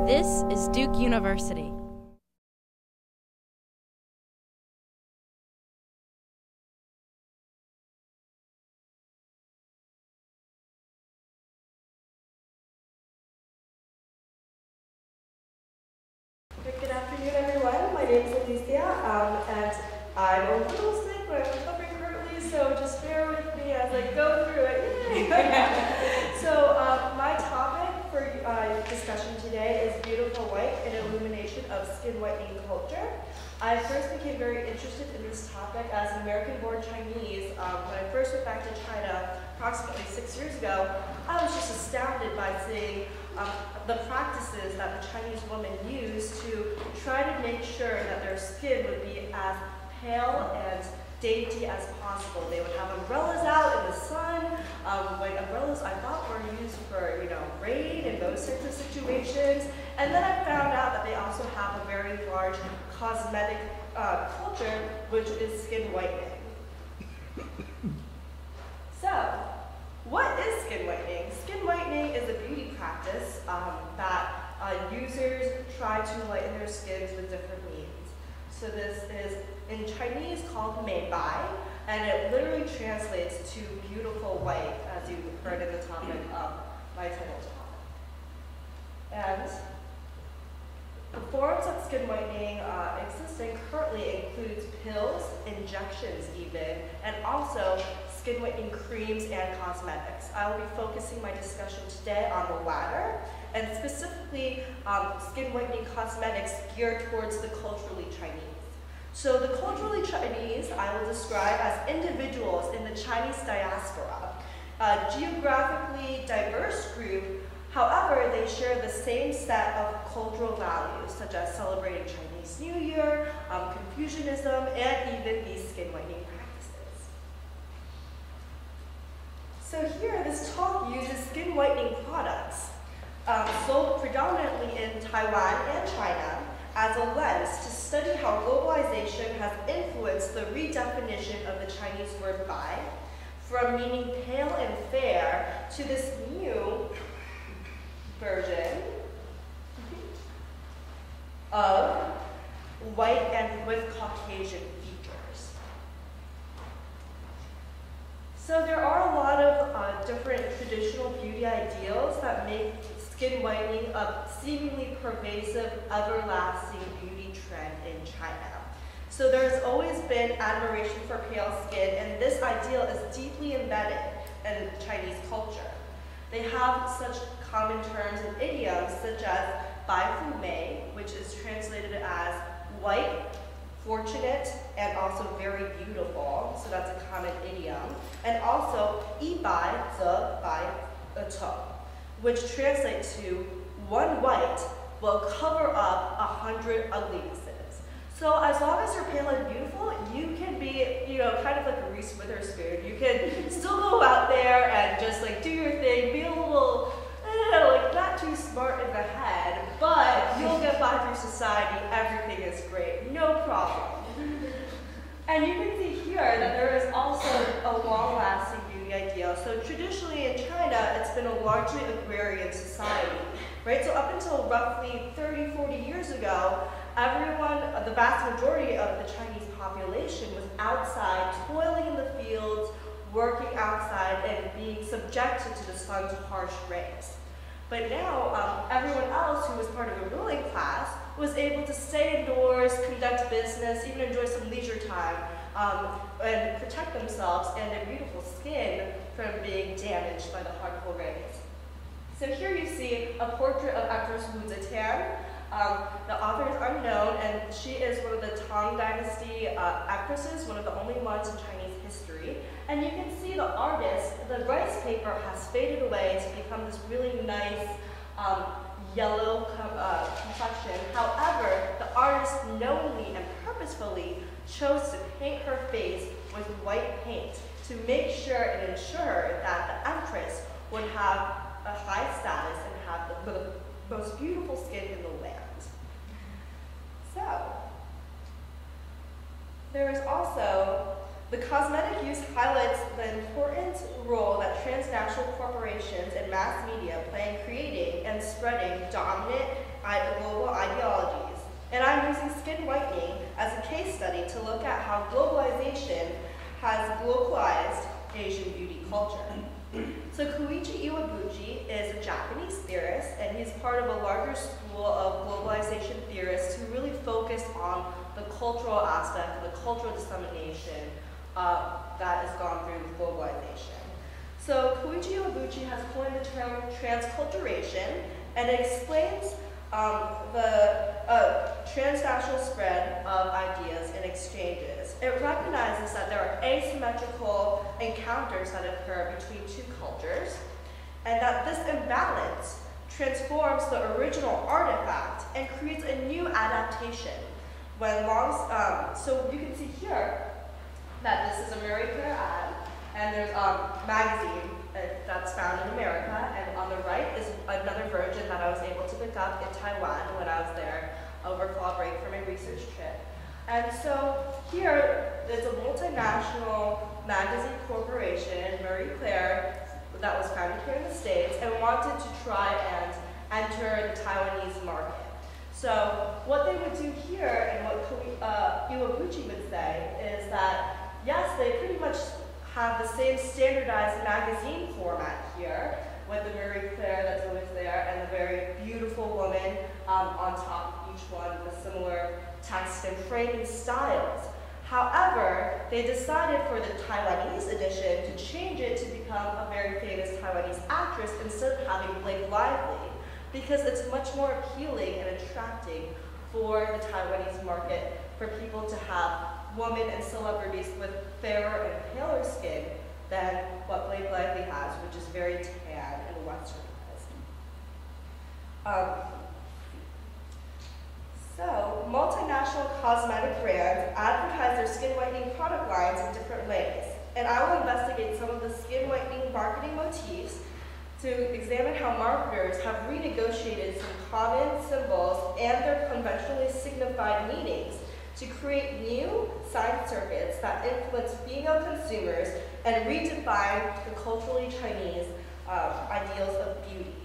This is Duke University. Good afternoon, everyone. My name is Elysia, and I'm a little sick, but I'm recovering currently, so just bear with me as I go through it. So my topic for discussion today is Beautiful White, an illumination of skin whitening culture. I first became very interested in this topic as an American-born Chinese. When I first went back to China approximately 6 years ago, I was just astounded by seeing the practices that the Chinese women use to try to make sure that their skin would be as pale and dainty as possible. They would have umbrellas out in the sun, like umbrellas I thought were used for, rain and those sorts of situations. And then I found out that they also have a very large cosmetic culture, which is skin whitening. So, what is skin whitening? Skin whitening is a beauty practice that users try to lighten their skins with different means. So this is in Chinese called mei bai, and it literally translates to beautiful white, as you heard in the topic of my title talk. And the forms of skin whitening existing currently includes pills, injections even, and also skin whitening creams and cosmetics. I will be focusing my discussion today on the latter, and specifically skin whitening cosmetics geared towards the culturally Chinese. So the culturally Chinese I will describe as individuals in the Chinese diaspora, a geographically diverse group. However, they share the same set of cultural values, such as celebrating Chinese New Year, Confucianism, and even these skin whitening practices. So here, this talk uses skin whitening products sold predominantly in Taiwan and China as a lens to study how globalization has influenced the redefinition of the Chinese word bai, from meaning pale and fair to this new version of white and with Caucasian features. So there are a lot of different traditional beauty ideals that make skin whitening a seemingly pervasive, everlasting beauty trend in China. So there's always been admiration for pale skin, and this ideal is deeply embedded in Chinese culture. They have such common terms and idioms such as bai fu mei, which is translated as white, fortunate, and also very beautiful. So that's a common idiom. And also yi bai ze bai ce, which translates to one white will cover up 100 uglinesses. So as long as you're pale and beautiful, you can be, kind of like a Reese Witherspoon. You can still go out there and just do your thing, be a little, not too smart in the head, but you'll get by through society. Everything is great, no problem. And you can see here that there is also a long-lasting beauty ideal. So traditionally in China, it's been a largely agrarian society, right? So up until roughly 30, 40 years ago, everyone, the vast majority of the Chinese population was outside, toiling in the fields, working outside, and being subjected to the sun's harsh rays. But now, everyone else who was part of the ruling class was able to stay indoors, conduct business, even enjoy some leisure time, and protect themselves and their beautiful skin from being damaged by the harmful rays. So here you see a portrait of actress Wu Zetian. The author is unknown, and she is one of the Tang Dynasty actresses, one of the only ones in Chinese history. And you can see the artist, the rice paper has faded away to become this really nice yellow complexion. However, the artist knowingly and purposefully chose to paint her face with white paint to make sure and ensure that the empress would have a high status and have the most beautiful skin in the land. So, there is also The cosmetic use highlights the important role that transnational corporations and mass media play in creating and spreading dominant global ideologies. And I'm using skin whitening as a case study to look at how globalization has globalized Asian beauty culture. So Koichi Iwabuchi is a Japanese theorist, and he's part of a larger school of globalization theorists who really focus on the cultural aspect, the cultural dissemination that has gone through with globalization. So Koichi Iwabuchi has coined the term transculturation, and it explains the transnational spread of ideas and exchanges. It recognizes that there are asymmetrical encounters that occur between two cultures, and that this imbalance transforms the original artifact and creates a new adaptation. So you can see here that this is a Marie Claire ad, and there's a magazine that's found in America, and on the right is another version that I was able to pick up in Taiwan when I was there over fall break for my research trip. And so here is a multinational magazine corporation, Marie Claire, that was founded here in the States and wanted to try and enter the Taiwanese market. So what they would do here, and what Iwabuchi would say, is that yes, they pretty much have the same standardized magazine format here, with the Marie Claire that's always there, and the very beautiful woman on top of each one with similar text and framing styles. However, they decided for the Taiwanese edition to change it to become a very famous Taiwanese actress instead of having Blake Lively, because it's much more appealing and attracting for the Taiwanese market for people to have women and celebrities with fairer and paler skin than what Blake Lively has, which is very tan and westernized. So, multinational cosmetic brands advertise their skin whitening product lines in different ways. And I will investigate some of the skin whitening marketing motifs to examine how marketers have renegotiated some common symbols and their conventionally signified meanings to create new sign circuits that influence female consumers and redefine the culturally Chinese ideals of beauty.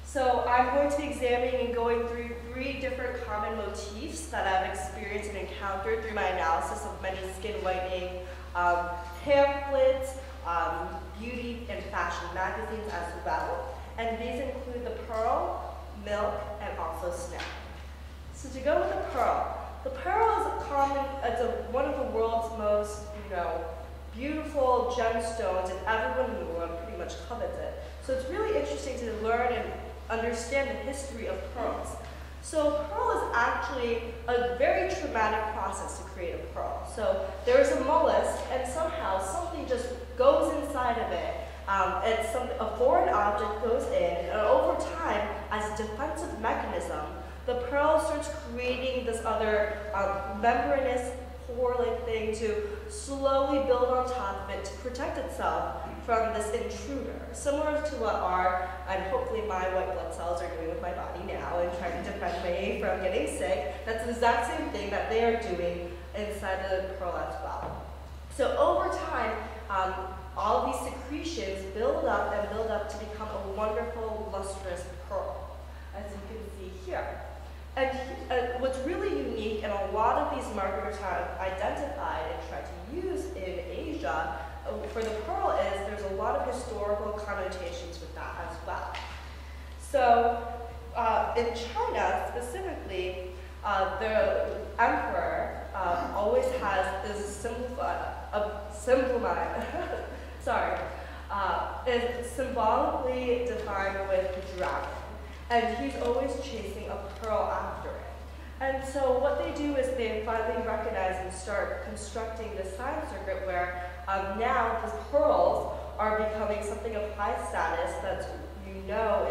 So I'm going to be examining and going through 3 different common motifs that I've experienced and encountered through my analysis of many skin whitening pamphlets, beauty and fashion magazines as well. And these include the pearl, milk, and also snap. So to go with the pearl is common, one of the world's most, beautiful gemstones, and everyone in the world pretty much covets it. So it's really interesting to learn and understand the history of pearls. So pearl is actually a very traumatic process to create a pearl. So there is a mollusk, and somehow something just goes inside of it. A foreign object goes in, and over time, as a defensive mechanism, the pearl starts creating this other membranous pore-like thing to slowly build on top of it to protect itself from this intruder, similar to what and hopefully my white blood cells are doing with my body now and trying to defend me from getting sick. That's the exact same thing that they are doing inside the pearl as well. So over time, all of these secretions build up to become a wonderful, lustrous pearl, as you can see here. And what's really unique, and a lot of these marketers have identified and tried to use in Asia for the pearl, is there's a lot of historical connotations with that as well. So in China specifically, the emperor always has this is symbolically defined with the dragon. And he's always chasing a pearl after it. And so what they do is they finally recognize and start constructing this sign circuit where now the pearls are becoming something of high status that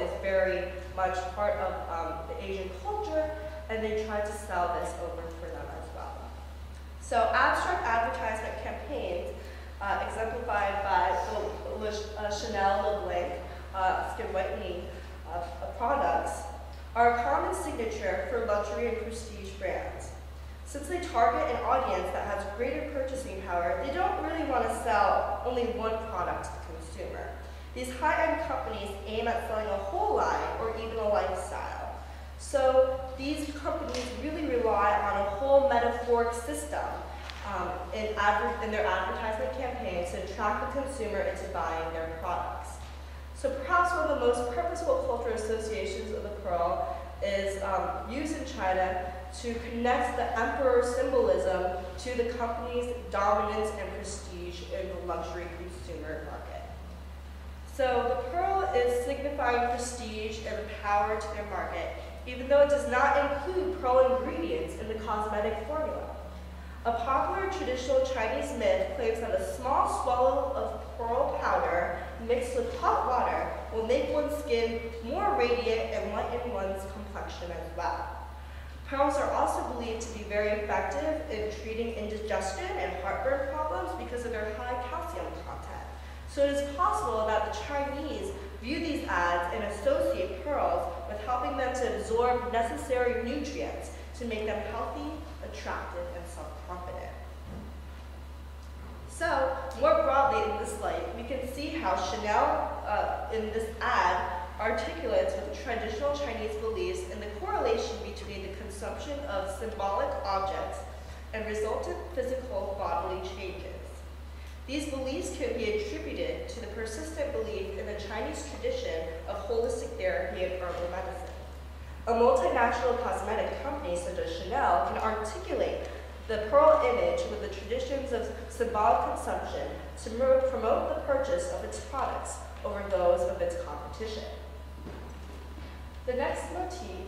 is very much part of the Asian culture, and they try to sell this over for them as well. So abstract advertisement campaigns exemplified by the Chanel LeBlanc skin whitening products are a common signature for luxury and prestige brands. Since they target an audience that has greater purchasing power, they don't really want to sell only one product to the consumer. These high-end companies aim at selling a whole line or even a lifestyle. So these companies really rely on a whole metaphoric system in their advertisement campaigns to attract the consumer into buying their products. So perhaps one of the most purposeful cultural associations of the pearl is used in China to connect the emperor symbolism to the company's dominance and prestige in the luxury consumer market. So the pearl is signifying prestige and power to their market, even though it does not include pearl ingredients in the cosmetic formula. A popular traditional Chinese myth claims that a small swallow of pearl powder mixed with hot water will make one's skin more radiant and lighten one's complexion as well. Pearls are also believed to be very effective in treating indigestion and heartburn problems because of their high calcium content. So it is possible that the Chinese view these ads and associate pearls with helping them to absorb necessary nutrients to make them healthy, attractive, and self-confident. So, more broadly in this light, we can see how Chanel, in this ad, articulates with traditional Chinese beliefs and the correlation between the consumption of symbolic objects and resultant physical bodily changes. These beliefs can be attributed to the persistent belief in the Chinese tradition of holistic therapy and herbal medicine. A multinational cosmetic company such as Chanel can articulate the pearl image with the traditions of symbolic consumption to promote the purchase of its products over those of its competition. The next motif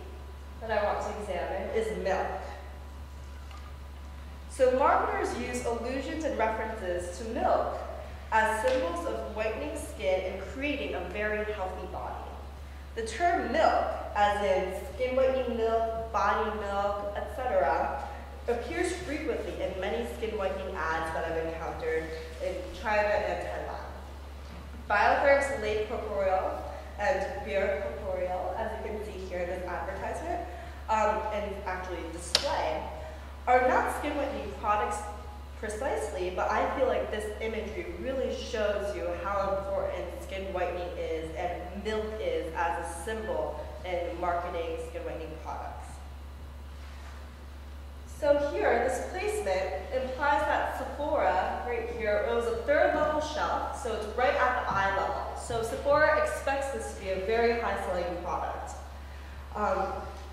that I want to examine is milk. So marketers use allusions and references to milk as symbols of whitening skin and creating a very healthy body. The term milk, as in skin whitening milk, body milk, etc., appears frequently in many skin whitening ads that I've encountered in China and Taiwan. Biotherm's lait corporeal and beer corporeal, as you can see here in this advertisement, and actually display, are not skin whitening products precisely, but I feel like this imagery really shows you how important skin whitening is and milk is as a symbol in marketing skin whitening products. So here, this placement implies that Sephora, right here, it was a third level shelf, so it's right at the eye level. So Sephora expects this to be a very high selling product.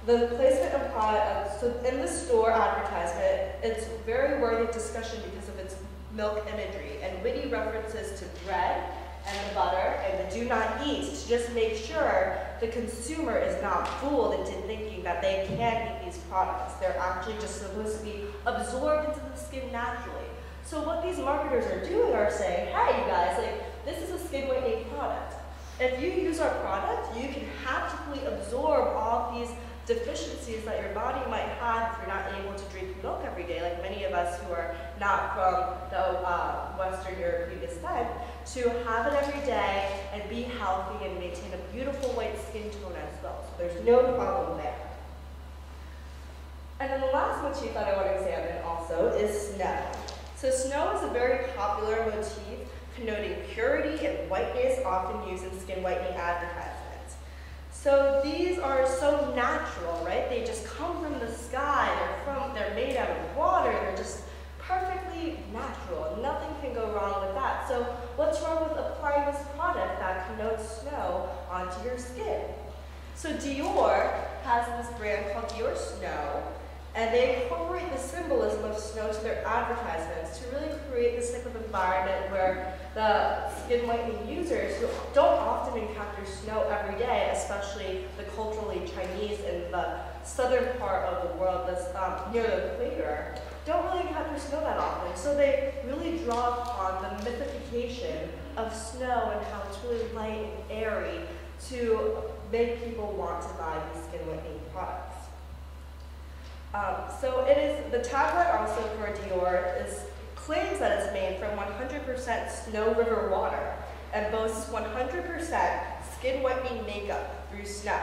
The placement implies, so in the store advertisement, it's very worthy of discussion because of its milk imagery and witty references to bread and the butter and the do not eat to just make sure the consumer is not fooled into thinking that they can eat these products. They're actually just supposed to be absorbed into the skin naturally. So what these marketers are doing are saying, hey, you guys, like, this is a skin whitening product. If you use our product, you can haptically absorb all these deficiencies that your body might have if you're not able to drink milk every day, like many of us who are not from the Western European descent, to have it every day and be healthy and maintain a beautiful white skin tone as well. So there's no problem there. And then the last motif that I want to examine also is snow. So snow is a very popular motif connoting purity and whiteness, often used in skin whitening advertisements. So these are so natural, right? They just come from the sky. They're made out of water. They're just perfectly natural. Nothing can go wrong with that. So what's wrong with applying this product that connotes snow onto your skin? So Dior has this brand called Dior Snow, and they incorporate the symbolism of snow to their advertisements to really create this type of environment where the skin whitening users who don't often encounter snow every day, especially the culturally Chinese in the southern part of the world that's near the equator, don't really encounter snow that often. So they really draw upon the mythification of snow and how it's really light and airy to make people want to buy these skin whitening products. So it is, the tagline also for Dior claims that it's made from 100% Snow River water and boasts 100% skin whitening makeup through snow.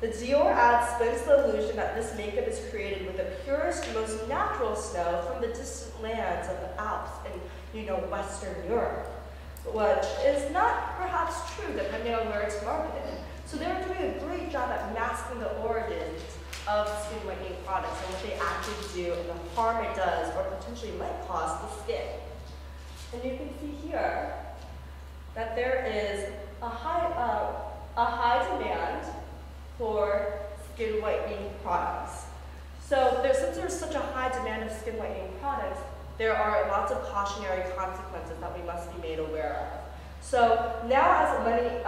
The Dior ad spins the illusion that this makeup is created with the purest, most natural snow from the distant lands of the Alps in, Western Europe, which is not perhaps true depending on where it's marketed. So they're doing a great job at masking the origins of skin whitening products and what they actually do and the harm it does or potentially might cause the skin. And you can see here that there is a high demand for skin whitening products. So since there's such a high demand of skin whitening products, there are lots of cautionary consequences that we must be made aware of. So now as many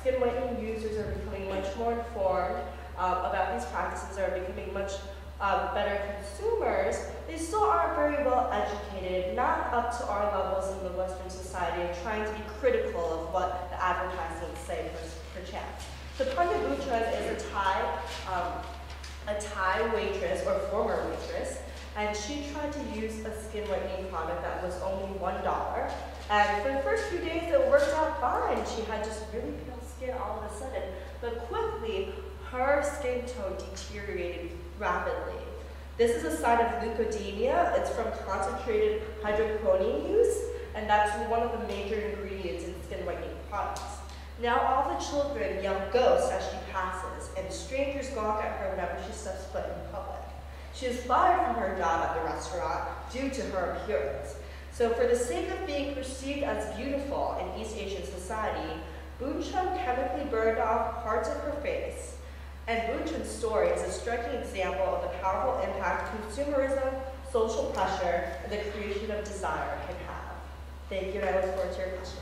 skin whitening users are becoming much more informed about these practices, are becoming much better consumers, they still aren't very well educated, not up to our levels in the Western society of trying to be critical of what the advertisements say for chance. So Panya Buchun is a Thai waitress or former waitress, and she tried to use a skin whitening product that was only $1. And for the first few days, it worked out fine. She had just really pale skin all of a sudden, but quickly, her skin tone deteriorated rapidly. This is a sign of leukodemia. It's from concentrated hydrocodone use, and that's one of the major ingredients in skin whitening products. Now all the children yell ghost as she passes, and strangers gawk at her whenever she steps foot in public. She is fired from her job at the restaurant due to her appearance. So for the sake of being perceived as beautiful in East Asian society, Buchun chemically burned off parts of her face. And Buchun's story is a striking example of the powerful impact consumerism, social pressure, and the creation of desire can have. Thank you, and I look forward to your questions.